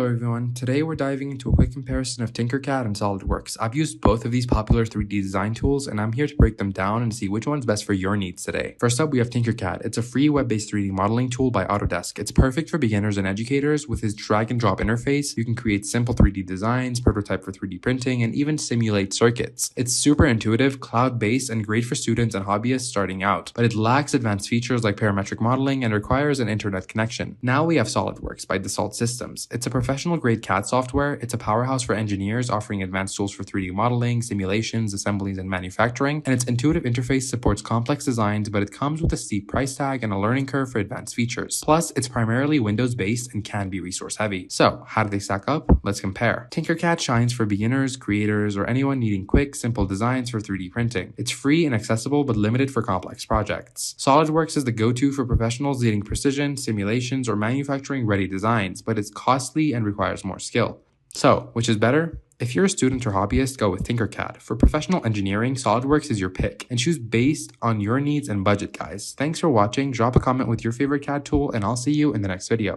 everyone, today we're diving into a quick comparison of Tinkercad and Solidworks. I've used both of these popular 3D design tools and I'm here to break them down and see which one's best for your needs today. First up, we have Tinkercad. It's a free web-based 3D modeling tool by Autodesk. It's perfect for beginners and educators. With its drag and drop interface, you can create simple 3D designs, prototype for 3D printing, and even simulate circuits. It's super intuitive, cloud-based, and great for students and hobbyists starting out, but it lacks advanced features like parametric modeling and requires an internet connection. Now we have Solidworks by Dassault Systems. It's a professional-grade CAD software. It's a powerhouse for engineers, offering advanced tools for 3D modeling, simulations, assemblies, and manufacturing. And its intuitive interface supports complex designs, but it comes with a steep price tag and a learning curve for advanced features. Plus, it's primarily Windows-based and can be resource-heavy. So, how do they stack up? Let's compare. Tinkercad shines for beginners, creators, or anyone needing quick, simple designs for 3D printing. It's free and accessible, but limited for complex projects. SolidWorks is the go-to for professionals needing precision, simulations, or manufacturing-ready designs, but it's costly and requires more skill. So, which is better? If you're a student or hobbyist, go with Tinkercad. For professional engineering, SolidWorks is your pick, and choose based on your needs and budget, guys. Thanks for watching. Drop a comment with your favorite CAD tool, and I'll see you in the next video.